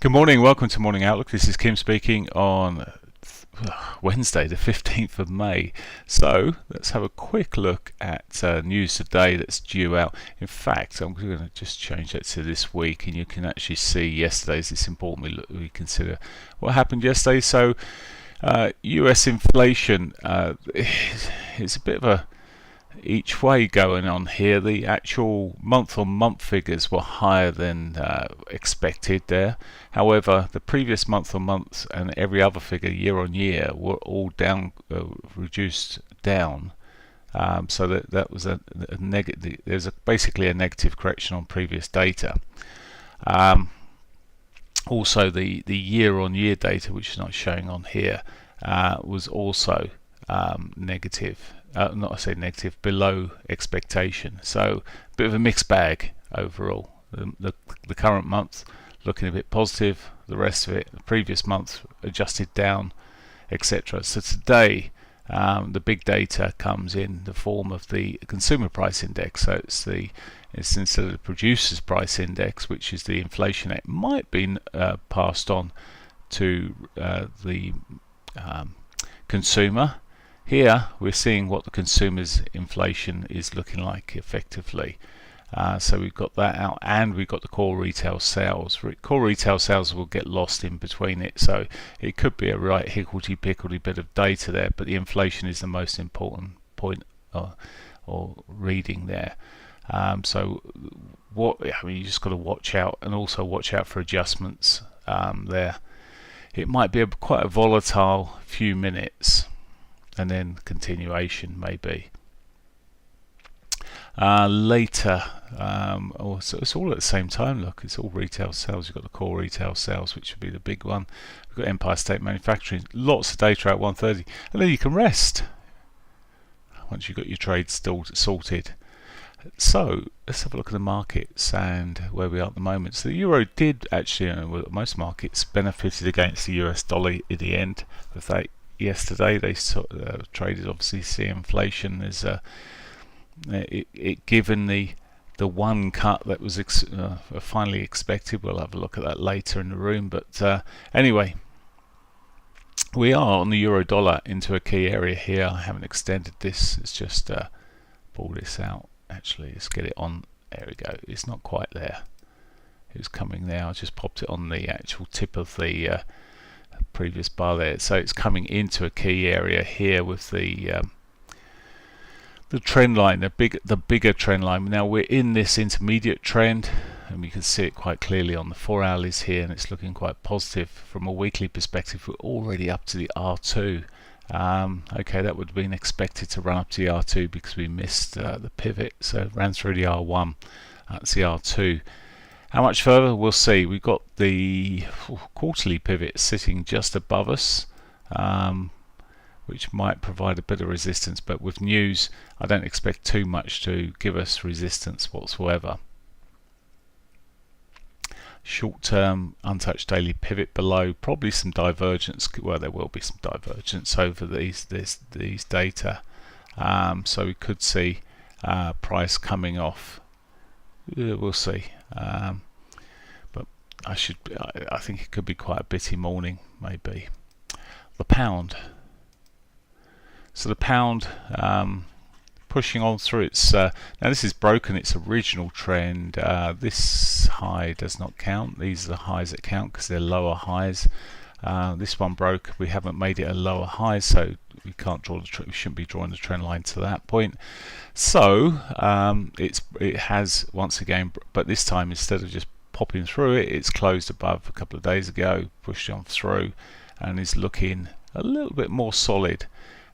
Good morning, welcome to Morning Outlook. This is Kim speaking on Wednesday, the 15th of May. So let's have a quick look at news today that's due out. In fact, I'm going to just change that to this week, and you can actually see yesterday's. It's important we consider what happened yesterday. So, US inflation is a bit of a each way going on here. The actual month-on-month figures were higher than expected there. However, the previous month-on-month and every other figure year-on-year were all down, reduced down. So that was a negative. There's basically a negative correction on previous data. Also, the year-on-year data, which is not showing on here, was also negative. Not I say negative, below expectation. So a bit of a mixed bag overall. The current month looking a bit positive. The rest of it, the previous month, adjusted down, etc. So today, the big data comes in the form of the consumer price index. So it's instead of the producer's price index, which is the inflation, it might be passed on to the consumer. Here we're seeing what the consumer's inflation is looking like effectively. So we've got that out, and we've got the core retail sales. Core retail sales will get lost in between it, so it could be a right higgledy-pickledy bit of data there, but the inflation is the most important point or reading there. So you just got to watch out, and also watch out for adjustments there. It might be quite a volatile few minutes, and then continuation maybe later. So it's all at the same time. Look, it's all retail sales. You've got the core retail sales, which would be the big one. We've got Empire State Manufacturing, lots of data at 1:30, and then you can rest once you've got your trades sorted. So let's have a look at the markets and where we are at the moment. So the euro did actually, most markets benefited against the US dollar in the end of that. Yesterday they traded, obviously, see inflation as given the one cut that was finally expected. We'll have a look at that later in the room, but anyway, we are on the euro dollar into a key area here. I haven't extended this, it's just pull this out. Actually, let's get it on. There we go. It's not quite there. It was coming there. I just popped it on the actual tip of the previous bar there. So it's coming into a key area here with the trend line, the bigger trend line. Now we're in this intermediate trend, and we can see it quite clearly on the 4 hourlies here, and it's looking quite positive from a weekly perspective. We're already up to the R2. Okay, that would have been expected to run up to the R2 because we missed the pivot, so it ran through the R1. That's the R2. How much further? We'll see. We've got the quarterly pivot sitting just above us, which might provide a bit of resistance, but with news I don't expect too much to give us resistance whatsoever. Short-term untouched daily pivot below, probably some divergence. Well, there will be some divergence over these data, so we could see price coming off. We'll see, but I think it could be quite a bitty morning, maybe. The pound. So the pound pushing on through its now this is broken its original trend. This high does not count. These are the highs that count because they're lower highs. This one broke. We haven't made it a lower high, so we can't draw we shouldn't be drawing the trend line to that point. So it has once again, but this time instead of just popping through it, it's closed above a couple of days ago, pushed on through, and is looking a little bit more solid.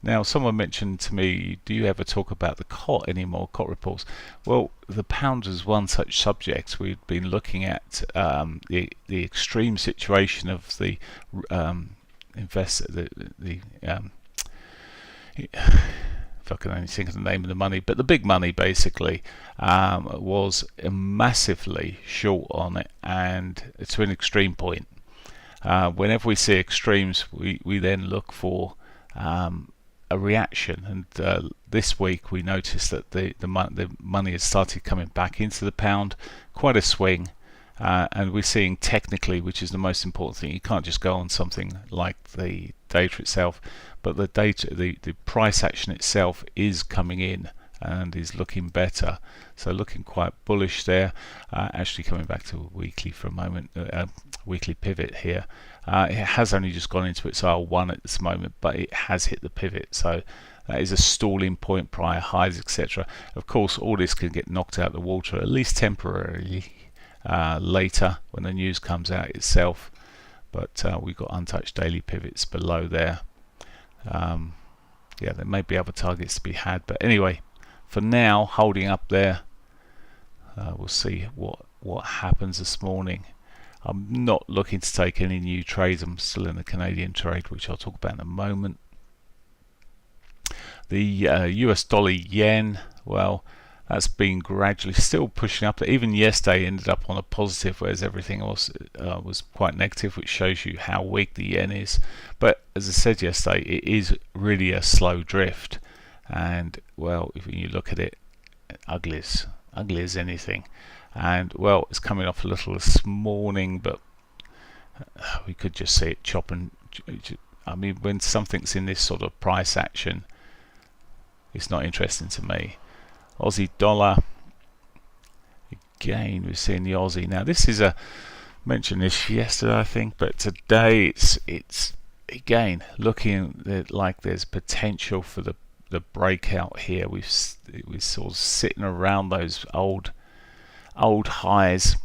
Now, someone mentioned to me, do you ever talk about the COT anymore, COT reports? Well, the pound is one such subject. We've been looking at the extreme situation of the investor, if I can only think of the name of the money, but the big money basically was massively short on it, and to an extreme point. Whenever we see extremes, we then look for a reaction, and this week we noticed that the money has started coming back into the pound. Quite a swing, and we're seeing technically, which is the most important thing. You can't just go on something like the data itself, but the data, the price action itself is coming in and is looking better. So looking quite bullish there. Actually coming back to weekly for a moment, weekly pivot here. It has only just gone into its R1 at this moment, but it has hit the pivot. So that is a stalling point, prior highs, etc. Of course, all this can get knocked out of the water, at least temporarily, later when the news comes out itself. But we've got untouched daily pivots below there. Yeah, there may be other targets to be had, but anyway, for now, holding up there. We'll see what happens this morning. I'm not looking to take any new trades. I'm still in the Canadian trade, which I'll talk about in a moment. The US dollar yen, well, that's been gradually still pushing up. Even yesterday ended up on a positive, whereas everything else was quite negative, which shows you how weak the yen is. But as I said yesterday, it is really a slow drift, and well, if you look at it, ugly as anything. And well, it's coming off a little this morning, but we could just see it chopping. I mean, when something's in this sort of price action, it's not interesting to me. Aussie dollar, again we're seeing the Aussie. Now this is mentioned this yesterday I think, but today it's again looking like there's potential for the breakout here. We're sort of sitting around those old highs.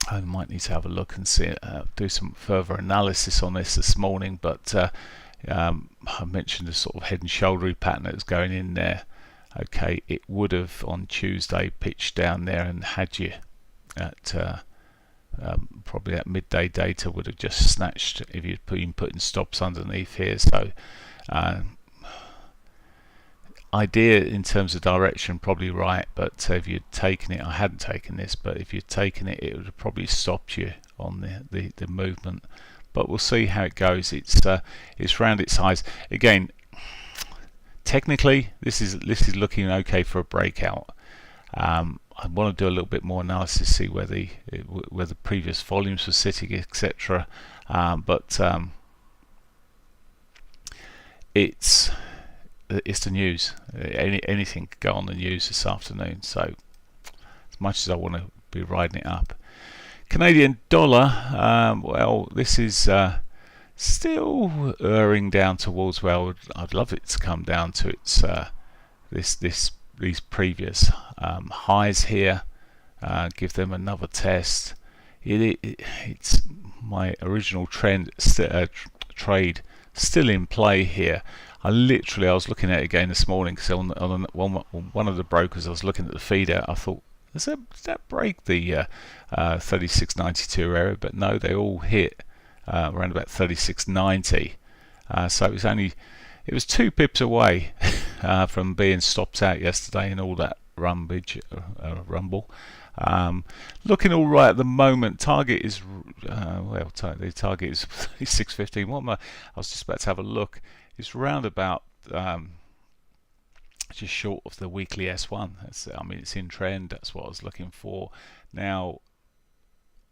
I might need to have a look and see do some further analysis on this morning, but I mentioned the sort of head and shoulder pattern that was going in there. Okay, it would have on Tuesday pitched down there and had you at probably that midday data would have just snatched if you'd been putting stops underneath here. So idea in terms of direction probably right, but if you'd taken it, I hadn't taken this, but if you'd taken it, it would have probably stopped you on the movement. But we'll see how it goes. It's round its highs again. Technically, this is looking okay for a breakout. I want to do a little bit more analysis, see where the previous volumes were sitting, etc. But it's the news. Anything could go on the news this afternoon. So as much as I want to be riding it up, Canadian dollar. Well, this is still erring down towards, well, I'd love it to come down to its these previous highs here, give them another test. It's my original trade still in play here. I was looking at it again this morning because on one of the brokers I was looking at the feeder. I thought, does that break the 36.92 area? But no, they all hit around about 36.90. So it was 2 pips away from being stopped out yesterday and all that rumble. Looking all right at the moment. Target is the target is 36.15. I was just about to have a look. It's round about just short of the weekly S1. I mean, it's in trend. That's what I was looking for. Now,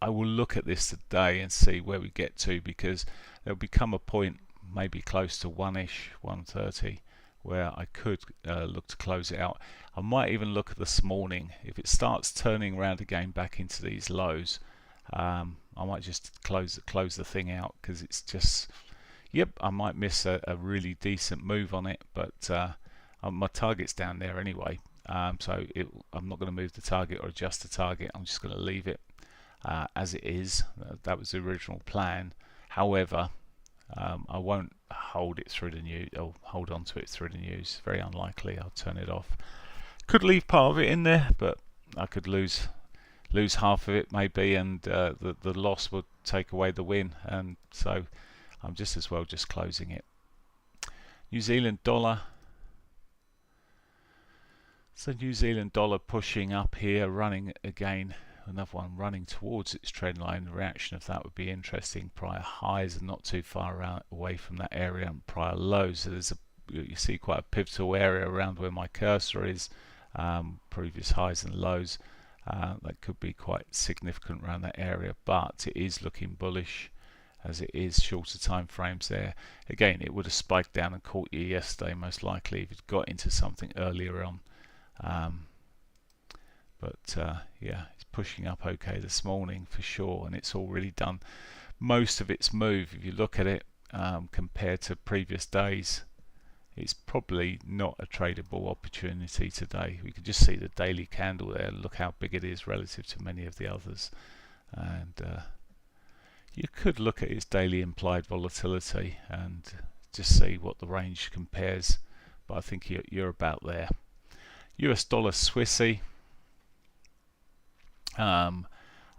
I will look at this today and see where we get to, because there'll become a point maybe close to 1:30 where I could look to close it out. I might even look at this morning. If it starts turning around again back into these lows, I might just close the thing out, because it's just, yep, I might miss a really decent move on it, but my target's down there anyway, so I'm not going to move the target or adjust the target. I'm just going to leave it as it is. That was the original plan. However, I won't hold it through the news, or hold on to it through the news. Very unlikely. I'll turn it off. Could leave part of it in there, but I could lose half of it maybe, and the loss would take away the win, and so I'm just as well just closing it. New Zealand dollar. So New Zealand dollar pushing up here, running again. Another one running towards its trend line. The reaction of that would be interesting. Prior highs are not too far away from that area, and prior lows. So you see quite a pivotal area around where my cursor is. Previous highs and lows. That could be quite significant around that area, but it is looking bullish as it is shorter time frames there. Again, it would have spiked down and caught you yesterday most likely if it got into something earlier on. Yeah, it's pushing up okay this morning for sure, and it's already done most of its move. If you look at it compared to previous days, it's probably not a tradable opportunity today. We can just see the daily candle there. Look how big it is relative to many of the others. And you could look at its daily implied volatility and just see what the range compares, but I think you're about there. US dollar Swissy.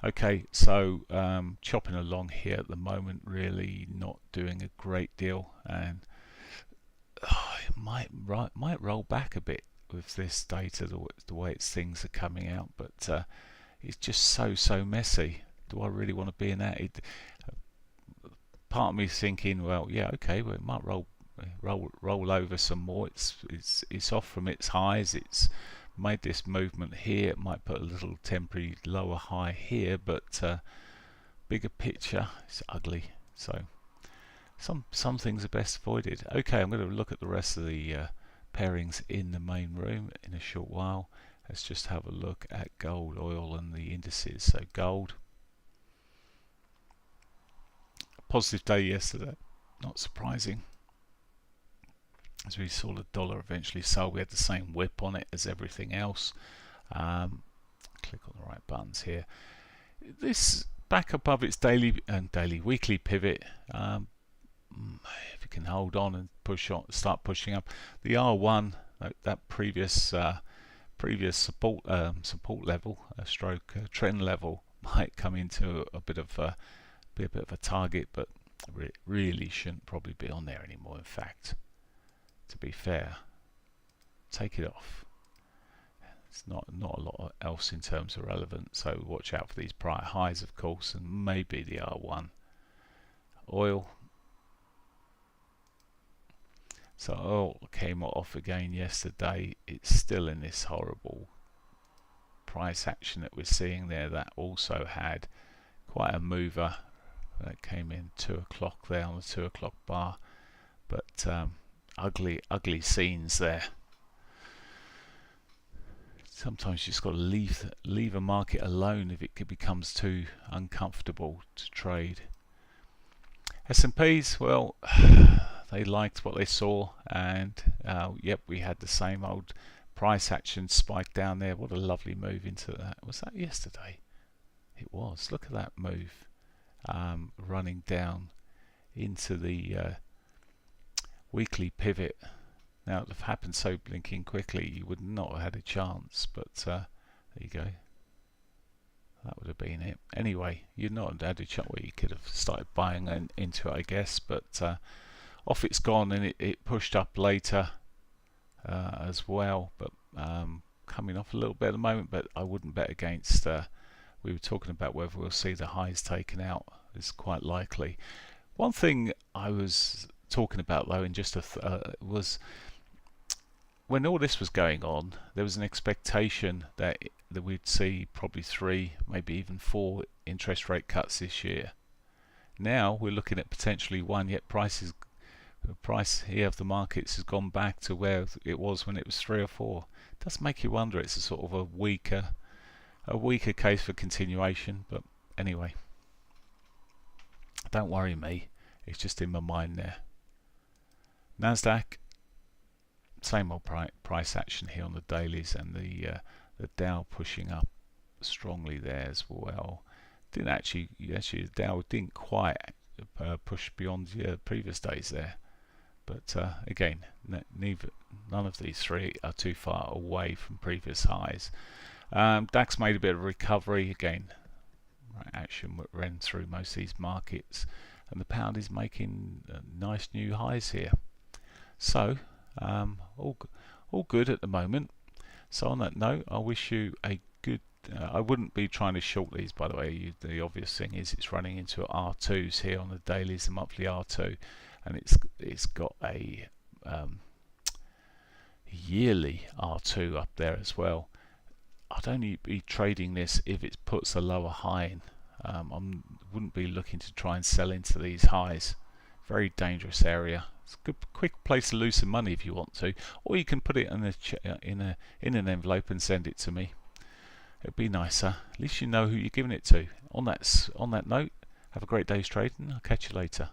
Okay, so chopping along here at the moment, really not doing a great deal, and it might roll back a bit with this data, the way things are coming out, but it's just so messy. Do I really want to be in that? Part of me thinking, well, yeah, okay, well, it might roll over some more. It's off from its highs. It's made this movement here. It might put a little temporary lower high here, but bigger picture, it's ugly. So some things are best avoided. Okay, I'm going to look at the rest of the pairings in the main room in a short while. Let's just have a look at gold, oil, and the indices. So gold, positive day yesterday, not surprising. As we saw the dollar eventually sold, we had the same whip on it as everything else. Click on the right buttons here. This back above its daily and weekly pivot. If you can hold on and push on, start pushing up the R1, that previous support level, trend level, might come into a bit of a target, but really shouldn't probably be on there anymore. In fact, to be fair, take it off. It's not a lot else in terms of relevance, so watch out for these prior highs, of course, and maybe the R1. Oil. So oil came off again yesterday. It's still in this horrible price action that we're seeing there. That also had quite a mover that came in 2 o'clock there on the 2 o'clock bar, but ugly scenes there. Sometimes you just got to leave a market alone if it becomes too uncomfortable to trade. S&Ps, well, they liked what they saw, and yep, we had the same old price action spike down there. What a lovely move into that. Was that yesterday? It was. Look at that move, running down into the weekly pivot. Now, it happened so blinking quickly, you would not have had a chance, but there you go. That would have been it. Anyway, you'd not had a chance. Well, you could have started buying into it, I guess, but off it's gone, and it pushed up later as well, but coming off a little bit at the moment, but I wouldn't bet against. We were talking about whether we'll see the highs taken out. It's quite likely. One thing I was talking about, though, in just was when all this was going on, there was an expectation that we'd see probably 3, maybe even 4 interest rate cuts this year. Now we're looking at potentially 1, yet the price here of the markets has gone back to where it was when it was 3 or 4. It does make you wonder. It's a sort of a weaker case for continuation, but anyway, don't worry me, it's just in my mind there. Nasdaq, same old price action here on the dailies, and the Dow pushing up strongly there as well. The Dow didn't quite push beyond the previous days there, but again, none of these 3 are too far away from previous highs. DAX made a bit of recovery again. Action ran through most of these markets, and the pound is making nice new highs here. So all good at the moment. So on that note, I wish you a good. I wouldn't be trying to short these, by the way. The obvious thing is it's running into R2s here on the dailies, the monthly R2, and it's got a yearly R2 up there as well. I'd only be trading this if it puts a lower high in. I wouldn't be looking to try and sell into these highs. Very dangerous area. It's a good, quick place to lose some money if you want to, or you can put it in an envelope and send it to me. It'd be nicer. At least you know who you're giving it to. On that note, have a great day's trading. I'll catch you later.